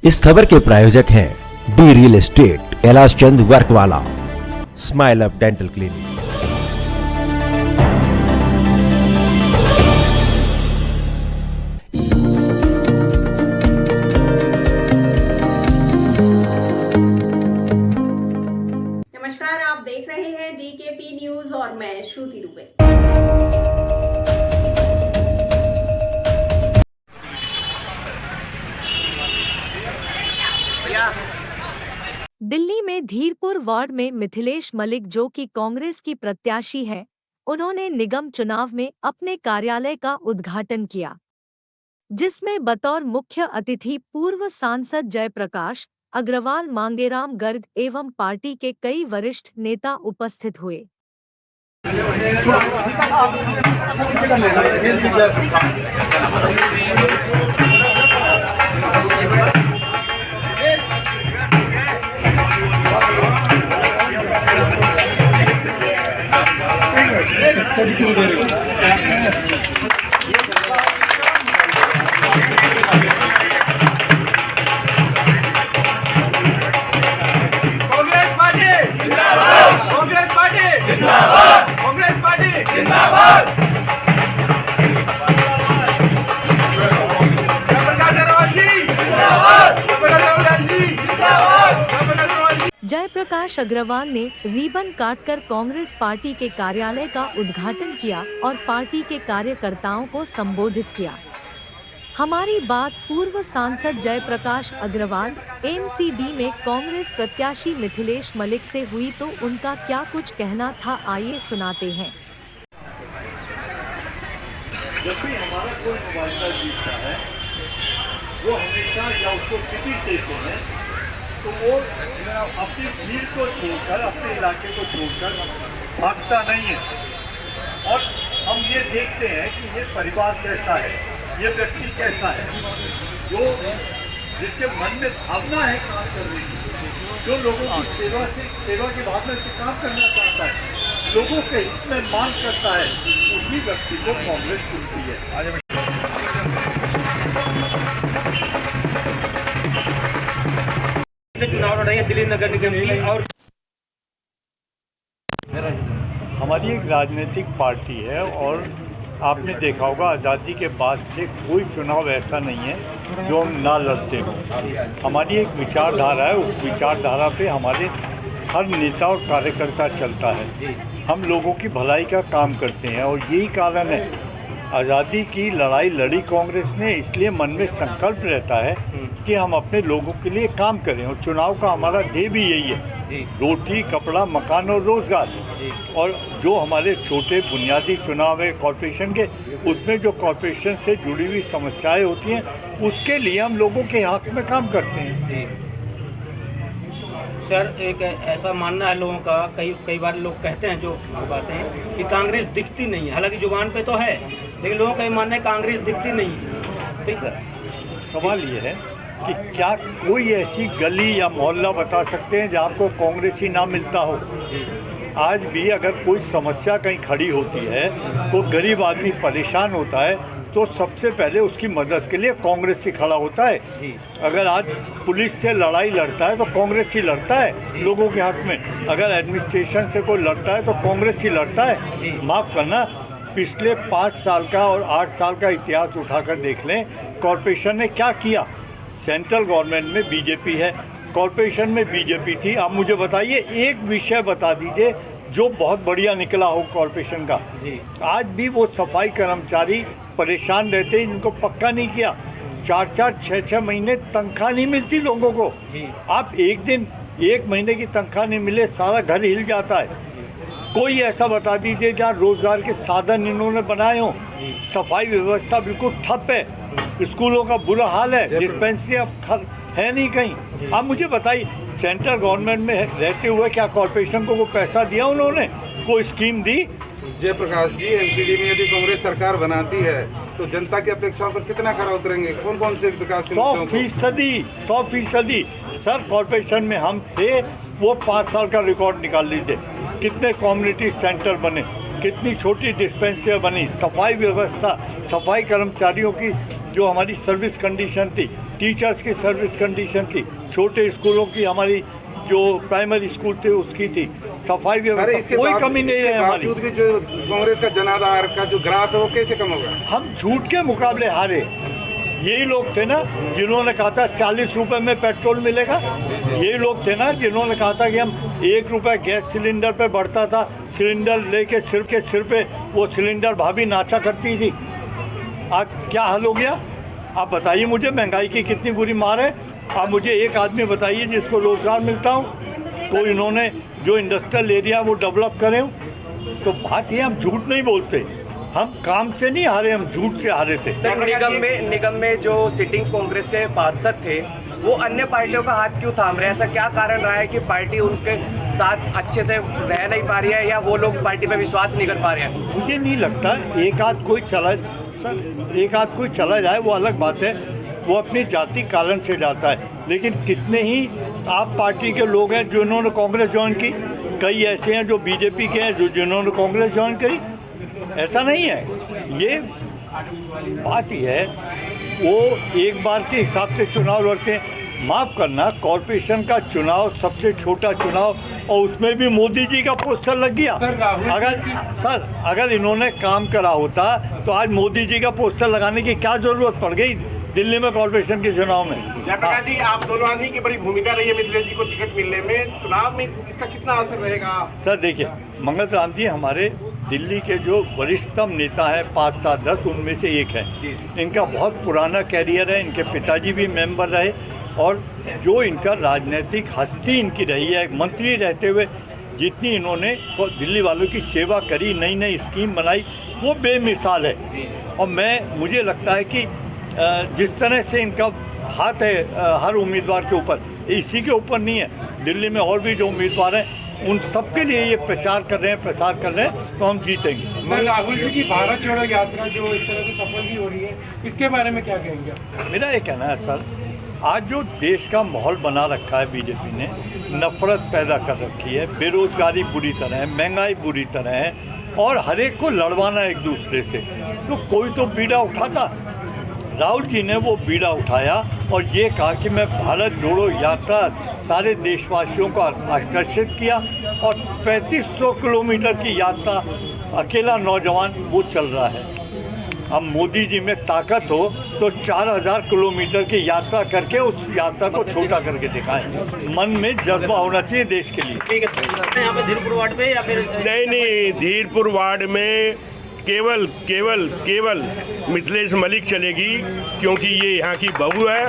इस खबर के प्रायोजक हैं D real estate, Kailash Chand वर्कवाला, smile up dental clinic. नमस्कार, आप देख रहे हैं डीकेपी न्यूज और मैं श्रुति दुबे। दिल्ली में धीरपुर वार्ड में मिथिलेश मलिक, जो कि कांग्रेस की प्रत्याशी हैं, उन्होंने निगम चुनाव में अपने कार्यालय का उद्घाटन किया, जिसमें बतौर मुख्य अतिथि पूर्व सांसद जयप्रकाश अग्रवाल, मांगेराम गर्ग एवं पार्टी के कई वरिष्ठ नेता उपस्थित हुए। जयप्रकाश अग्रवाल ने रिबन काटकर कांग्रेस पार्टी के कार्यालय का उद्घाटन किया और पार्टी के कार्यकर्ताओं को संबोधित किया। हमारी बात पूर्व सांसद जयप्रकाश अग्रवाल एमसीडी में कांग्रेस प्रत्याशी मिथिलेश मलिक से हुई, तो उनका क्या कुछ कहना था, आइए सुनाते हैं। जब भी हमारा कोई मुबादला जीतता है, वो हमेशा या उसको टिकट देते हैं तो वो अपनी भीड़ को छोड़कर, अपने इलाके को छोड़कर भागता नहीं है। और हम ये देखते हैं कि ये परिवार कैसा है, ये व्यक्ति कैसा है, जो जिसके मन में भावना है काम करने की, जो लोगों की सेवा की भावना से काम करना चाहता है, लोगों के हित में मांग करता है, उसी व्यक्ति को कांग्रेस चुनती है। चुनाव लड़ रही है दिल्ली नगर निगम की, और हमारी एक राजनीतिक पार्टी है और आपने देखा होगा आज़ादी के बाद से कोई चुनाव ऐसा नहीं है जो हम ना लड़ते हों। हमारी एक विचारधारा है, उस विचारधारा पे हमारे हर नेता और कार्यकर्ता चलता है। हम लोगों की भलाई का काम करते हैं और यही कारण है आज़ादी की लड़ाई लड़ी कांग्रेस ने, इसलिए मन में संकल्प रहता है कि हम अपने लोगों के लिए काम करें। और चुनाव का हमारा ध्येय भी यही है, रोटी, कपड़ा, मकान और रोजगार। और जो हमारे छोटे बुनियादी चुनाव है कॉरपोरेशन के, उसमें जो कॉरपोरेशन से जुड़ी हुई समस्याएं होती हैं, उसके लिए हम लोगों के हक में काम करते हैं। सर, एक ऐसा मानना है लोगों का, कई बार लोग कहते हैं, जो बातें हैं कि कांग्रेस दिखती नहीं है, हालांकि जुबान पे तो है, लेकिन लोगों का ये मानना है कांग्रेस दिखती नहीं है। तो सवाल ये है कि क्या कोई ऐसी गली या मोहल्ला बता सकते हैं जहाँ आपको कांग्रेस ही ना मिलता हो? आज भी अगर कोई समस्या कहीं खड़ी होती है, कोई गरीब आदमी परेशान होता है, तो सबसे पहले उसकी मदद के लिए कांग्रेस ही खड़ा होता है। अगर आज पुलिस से लड़ाई लड़ता है तो कांग्रेस ही लड़ता है लोगों के हक में। अगर एडमिनिस्ट्रेशन से कोई लड़ता है तो कांग्रेस ही लड़ता है। माफ़ करना, पिछले 5 साल का और 8 साल का इतिहास उठाकर देख लें, कॉरपोरेशन ने क्या किया। सेंट्रल गवर्नमेंट में बीजेपी है, कॉरपोरेशन में बीजेपी थी। आप मुझे बताइए, एक विषय बता दीजिए जो बहुत बढ़िया निकला हो कॉरपोरेशन का। आज भी वो सफाई कर्मचारी परेशान रहते हैं, इनको पक्का नहीं किया। 4-4, 6-6 महीने तनख्वाह नहीं मिलती लोगों को। आप एक दिन, 1 महीने की तनख्वाह नहीं मिले, सारा घर हिल जाता है। कोई ऐसा बता दीजिए जहाँ रोजगार के साधन इन्होंने बनाए हों। सफाई व्यवस्था बिल्कुल ठप है, स्कूलों का बुरा हाल है, डिस्पेंसरी अब है नहीं कहीं। आप मुझे बताइए, सेंट्रल गवर्नमेंट में रहते हुए क्या कॉरपोरेशन को पैसा दिया उन्होंने? कोई स्कीम दी? जयप्रकाश जी, एमसीडी में यदि कांग्रेस सरकार बनाती है तो जनता की अपेक्षाओं पर कितना खरा उतरेंगे? कौन कौन से विकास के 100% सर, कॉरपोरेशन में हम थे, वो 5 साल का रिकॉर्ड निकाल लीजिए। कितने कम्युनिटी सेंटर बने, कितनी छोटी डिस्पेंसरी बनी, सफाई व्यवस्था, सफाई कर्मचारियों की जो हमारी सर्विस कंडीशन थी, टीचर्स की सर्विस कंडीशन थी, छोटे स्कूलों की, हमारी जो प्राइमरी स्कूल थे उसकी थी, सफाई व्यवस्था, कोई कमी नहीं है हमारी। बावजूद भी जो कांग्रेस का जनाधार का जो ग्राफ है वो कैसे कम होगा? हम झूठ के मुकाबले हारे। यही लोग थे ना जिन्होंने कहा था 40 रुपए में पेट्रोल मिलेगा, यही लोग थे ना जिन्होंने कहा था कि हम 1 रुपये गैस सिलेंडर पे बढ़ता था, सिलेंडर लेके सिर पे वो सिलेंडर भाभी नाचा करती थी। आज क्या हाल हो गया? आप बताइए मुझे, महंगाई की कितनी बुरी मार है। आप मुझे एक आदमी बताइए जिसको रोजगार मिलता हो, कोई इन्होंने जो इंडस्ट्रियल एरिया वो डेवलप करें। तो बात ये, हम झूठ नहीं बोलते, हम काम से नहीं हारे, हम झूठ से हारे थे। सर, निगम में जो सिटिंग कांग्रेस के पार्षद थे वो अन्य पार्टियों का हाथ क्यों थाम रहे हैं? ऐसा क्या कारण रहा है कि पार्टी उनके साथ अच्छे से रह नहीं पा रही है, या वो लोग पार्टी पे विश्वास नहीं कर पा रहे हैं? मुझे नहीं लगता एक आध कोई चला जाए वो अलग बात है, वो अपनी जाति कारण से जाता है। लेकिन कितने ही आप पार्टी के लोग हैं जो इन्होंने कांग्रेस ज्वाइन की, कई ऐसे हैं जो बीजेपी के हैं जो जिन्होंने कांग्रेस ज्वाइन करी। ऐसा नहीं है, ये बात ही है, वो एक बार के हिसाब से चुनाव लड़ते हैं। माफ़ करना, कॉरपोरेशन का चुनाव सबसे छोटा चुनाव, और उसमें भी मोदी जी का पोस्टर लग गया। अगर इन्होंने काम करा होता तो आज मोदी जी का पोस्टर लगाने की क्या ज़रूरत पड़ गई दिल्ली में कॉरपोरेशन के चुनाव में? जयप्रकाश जी, आप दोनों आदमी की बड़ी भूमिका रही है मिथिलेश जी को टिकट मिलने में, चुनाव में इसका कितना असर रहेगा? सर देखिए, मंगल राम जी हमारे दिल्ली के जो वरिष्ठतम नेता हैं 5, 7, 10 उनमें से एक है। इनका बहुत पुराना कैरियर है, इनके पिताजी भी मेंबर रहे, और जो इनका राजनीतिक हस्ती इनकी रही है, मंत्री रहते हुए जितनी इन्होंने दिल्ली वालों की सेवा करी, नई नई स्कीम बनाई, वो बेमिसाल है। और मुझे लगता है कि जिस तरह से इनका हाथ है हर उम्मीदवार के ऊपर, इसी के ऊपर नहीं है, दिल्ली में और भी जो उम्मीदवार हैं उन सबके लिए ये प्रचार कर रहे हैं, प्रसार कर रहे हैं, तो हम जीतेंगे। राहुल जी की भारत छोड़ो यात्रा जो इस तरह से सफल भी हो रही है, इसके बारे में क्या कहेंगे? मेरा ये कहना है सर, आज जो देश का माहौल बना रखा है बीजेपी ने, नफरत पैदा कर रखी है, बेरोजगारी बुरी तरह है, महंगाई बुरी तरह है, और हर एक को लड़वाना एक दूसरे से, तो कोई तो बीड़ा उठाता। राहुल जी ने वो बीड़ा उठाया और ये कहा कि मैं भारत जोड़ो यात्रा सारे देशवासियों को आकर्षित किया, और 3500 किलोमीटर की यात्रा अकेला नौजवान वो चल रहा है। अब मोदी जी में ताकत हो तो 4000 किलोमीटर की यात्रा करके उस यात्रा को छोटा करके दिखाएं। मन में जज्बा होना चाहिए देश के लिए। ठीक है, यहाँ पे धीरपुर वार्ड में या फिर नहीं, धीरपुर वार्ड में केवल मिथिलेश मलिक चलेगी, क्योंकि ये यहाँ की बहू है,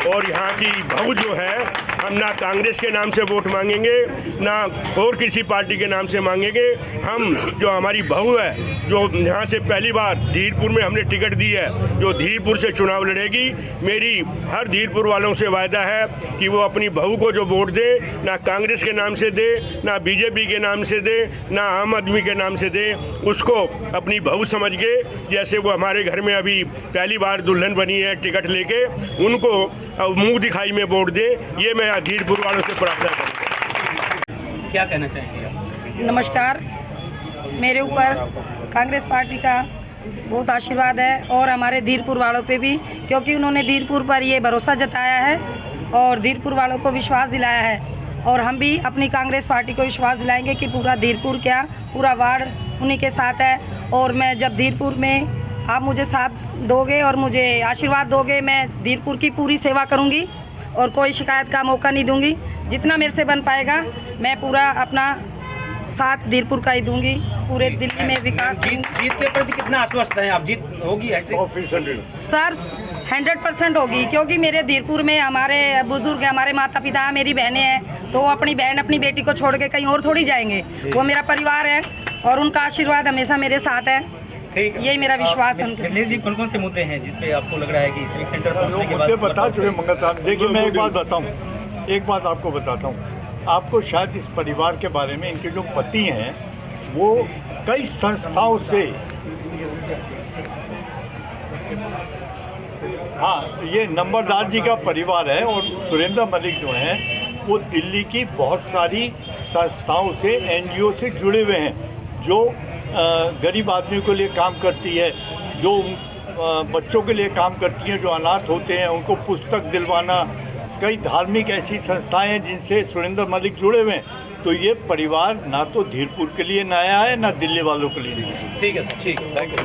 और यहाँ की बहू जो है, हम ना कांग्रेस के नाम से वोट मांगेंगे ना और किसी पार्टी के नाम से मांगेंगे। हम जो हमारी बहू है, जो यहाँ से पहली बार धीरपुर में हमने टिकट दी है, जो धीरपुर से चुनाव लड़ेगी, मेरी हर धीरपुर वालों से वायदा है कि वो अपनी बहू को जो वोट दे, ना कांग्रेस के नाम से दे, ना बीजेपी के नाम से दे, ना आम आदमी के नाम से दे, उसको अपनी बहू समझ के, जैसे वो हमारे घर में अभी पहली बार दुल्हन बनी है टिकट लेके, उनको मुंह दिखाई में वोट दे, ये मैं धीरपुर वालों से प्रार्थना करूँगा। क्या कहना चाहेंगे आप? नमस्कार, मेरे ऊपर कांग्रेस पार्टी का बहुत आशीर्वाद है, और हमारे धीरपुर वालों पे भी, क्योंकि उन्होंने धीरपुर पर ये भरोसा जताया है और धीरपुर वालों को विश्वास दिलाया है, और हम भी अपनी कांग्रेस पार्टी को विश्वास दिलाएंगे कि पूरा धीरपुर क्या, पूरा वार्ड उन्हीं के साथ है। और मैं जब धीरपुर में आप मुझे साथ दोगे और मुझे आशीर्वाद दोगे, मैं धीरपुर की पूरी सेवा करूंगी और कोई शिकायत का मौका नहीं दूंगी। जितना मेरे से बन पाएगा मैं पूरा अपना साथ धीरपुर का ही दूंगी, पूरे दिल्ली में विकास। जीत के प्रति कितना आश्वस्त हैं आप? जीत होगी सर? 100% होगी, क्योंकि मेरे धीरपुर में हमारे बुजुर्ग, हमारे माता पिता, मेरी बहनें हैं, तो वो अपनी बहन अपनी बेटी को छोड़ के कहीं और थोड़ी जाएंगे। वो मेरा परिवार है और उनका आशीर्वाद हमेशा मेरे साथ है। यही मेरा विश्वास है। मिथिलेश जी, कौन से मुद्दे हैं जिसपे आपको लग रहा है कि सिविक सेंटर पहुंचने के बाद? मुद्दे बता चुके मंगल साहब। देखिए, मैं एक बात आपको बताता हूँ। आपको शायद इस परिवार के बारे में, इनके जो पति हैं वो कई संस्थाओं से, हाँ, ये नंबरदार जी का परिवार है, और सुरेंद्र मलिक जो हैं वो दिल्ली की बहुत सारी संस्थाओं से, एनजीओ से जुड़े हुए हैं, जो गरीब आदमी के लिए काम करती है, जो बच्चों के लिए काम करती हैं, जो अनाथ होते हैं उनको पुस्तक दिलवाना, कई धार्मिक ऐसी संस्थाएं हैं जिनसे सुरेंद्र मलिक जुड़े हुए हैं। तो ये परिवार ना तो धीरपुर के लिए नया है ना दिल्ली वालों के लिए नया है। ठीक है, ठीक है, थैंक यू।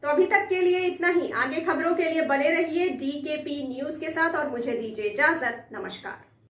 तो अभी तक के लिए इतना ही। आगे खबरों के लिए बने रहिए DKP न्यूज के साथ और मुझे दीजिए इजाजत। नमस्कार।